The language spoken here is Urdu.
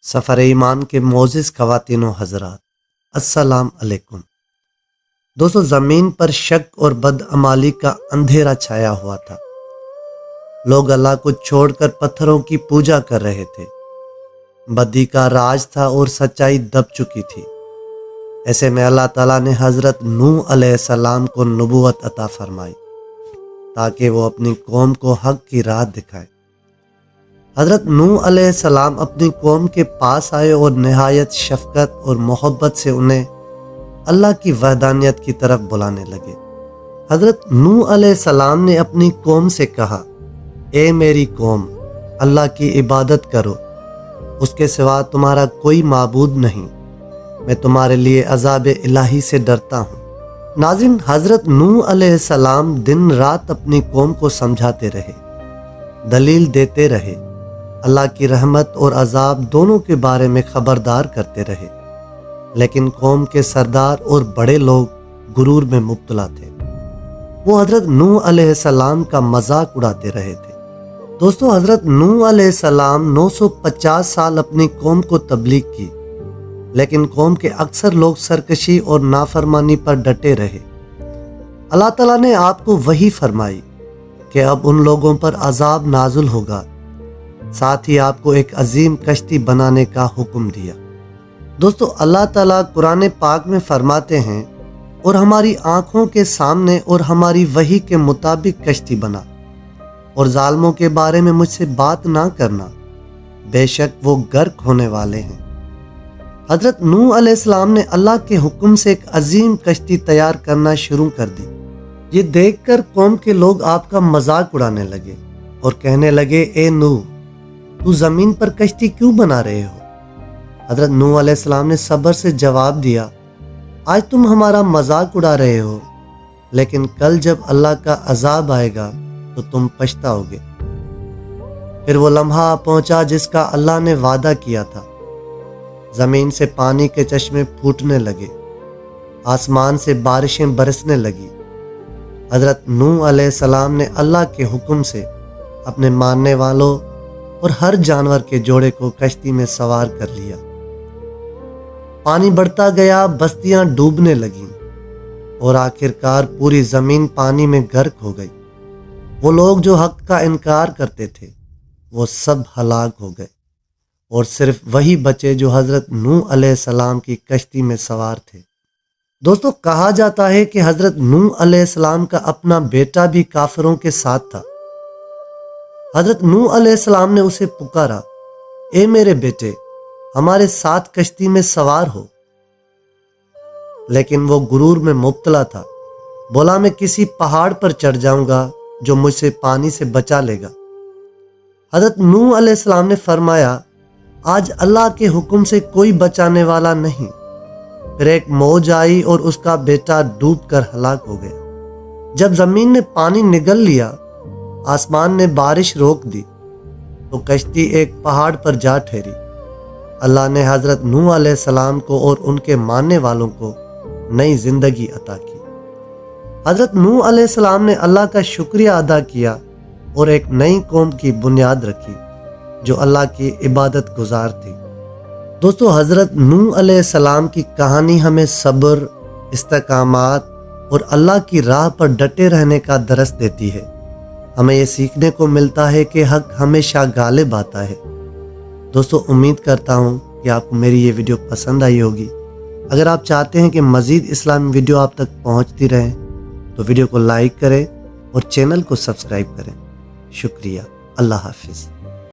سفر ایمان کے معزز خواتین و حضرات، السلام علیکم۔ دوستو، زمین پر شک اور بدعمالی کا اندھیرا چھایا ہوا تھا۔ لوگ اللہ کو چھوڑ کر پتھروں کی پوجا کر رہے تھے۔ بدی کا راج تھا اور سچائی دب چکی تھی۔ ایسے میں اللہ تعالیٰ نے حضرت نوح علیہ السلام کو نبوت عطا فرمائی تاکہ وہ اپنی قوم کو حق کی راہ دکھائے۔ حضرت نوح علیہ السلام اپنی قوم کے پاس آئے اور نہایت شفقت اور محبت سے انہیں اللہ کی وحدانیت کی طرف بلانے لگے۔ حضرت نوح علیہ السلام نے اپنی قوم سے کہا، اے میری قوم، اللہ کی عبادت کرو، اس کے سوا تمہارا کوئی معبود نہیں، میں تمہارے لیے عذاب الہی سے ڈرتا ہوں۔ ناظرین، حضرت نوح علیہ السلام دن رات اپنی قوم کو سمجھاتے رہے، دلیل دیتے رہے، اللہ کی رحمت اور عذاب دونوں کے بارے میں خبردار کرتے رہے، لیکن قوم کے سردار اور بڑے لوگ غرور میں مبتلا تھے۔ وہ حضرت نوح علیہ السلام کا مذاق اڑاتے رہے تھے۔ دوستو، حضرت نوح علیہ السلام 950 سال اپنی قوم کو تبلیغ کی، لیکن قوم کے اکثر لوگ سرکشی اور نافرمانی پر ڈٹے رہے۔ اللہ تعالیٰ نے آپ کو وحی فرمائی کہ اب ان لوگوں پر عذاب نازل ہوگا، ساتھ ہی آپ کو ایک عظیم کشتی بنانے کا حکم دیا۔ دوستو، اللہ تعالیٰ قرآن پاک میں فرماتے ہیں، اور ہماری آنکھوں کے سامنے اور ہماری وحی کے مطابق کشتی بنا، اور ظالموں کے بارے میں مجھ سے بات نہ کرنا، بے شک وہ غرق ہونے والے ہیں۔ حضرت نوح علیہ السلام نے اللہ کے حکم سے ایک عظیم کشتی تیار کرنا شروع کر دی۔ یہ دیکھ کر قوم کے لوگ آپ کا مذاق اڑانے لگے اور کہنے لگے، اے نوح، تو زمین پر کشتی کیوں بنا رہے ہو؟ حضرت نوح علیہ السلام نے صبر سے جواب دیا، آج تم ہمارا مذاق اڑا رہے ہو، لیکن کل جب اللہ کا عذاب آئے گا تو تم پچھتاؤ گے۔ پھر وہ لمحہ پہنچا جس کا اللہ نے وعدہ کیا تھا۔ زمین سے پانی کے چشمے پھوٹنے لگے، آسمان سے بارشیں برسنے لگی۔ حضرت نوح علیہ السلام نے اللہ کے حکم سے اپنے ماننے والوں اور ہر جانور کے جوڑے کو کشتی میں سوار کر لیا۔ پانی بڑھتا گیا، بستیاں ڈوبنے لگیں، اور آخرکار پوری زمین پانی میں غرق ہو گئی۔ وہ لوگ جو حق کا انکار کرتے تھے وہ سب ہلاک ہو گئے، اور صرف وہی بچے جو حضرت نوح علیہ السلام کی کشتی میں سوار تھے۔ دوستو، کہا جاتا ہے کہ حضرت نوح علیہ السلام کا اپنا بیٹا بھی کافروں کے ساتھ تھا۔ حضرت نوح علیہ السلام نے اسے پکارا، اے میرے بیٹے، ہمارے ساتھ کشتی میں سوار ہو، لیکن وہ غرور میں مبتلا تھا۔ بولا، میں کسی پہاڑ پر چڑھ جاؤں گا جو مجھ سے پانی سے بچا لے گا۔ حضرت نوح علیہ السلام نے فرمایا، آج اللہ کے حکم سے کوئی بچانے والا نہیں۔ پھر ایک موج آئی اور اس کا بیٹا ڈوب کر ہلاک ہو گیا۔ جب زمین نے پانی نگل لیا، آسمان نے بارش روک دی، تو کشتی ایک پہاڑ پر جا ٹھہری۔ اللہ نے حضرت نوح علیہ السلام کو اور ان کے ماننے والوں کو نئی زندگی عطا کی۔ حضرت نوح علیہ السلام نے اللہ کا شکریہ ادا کیا اور ایک نئی قوم کی بنیاد رکھی جو اللہ کی عبادت گزار تھی۔ دوستو، حضرت نوح علیہ السلام کی کہانی ہمیں صبر، استقامت اور اللہ کی راہ پر ڈٹے رہنے کا درس دیتی ہے۔ ہمیں یہ سیکھنے کو ملتا ہے کہ حق ہمیشہ غالب آتا ہے۔ دوستو، امید کرتا ہوں کہ آپ کو میری یہ ویڈیو پسند آئی ہوگی۔ اگر آپ چاہتے ہیں کہ مزید اسلامی ویڈیو آپ تک پہنچتی رہیں تو ویڈیو کو لائک کریں اور چینل کو سبسکرائب کریں۔ شکریہ۔ اللہ حافظ۔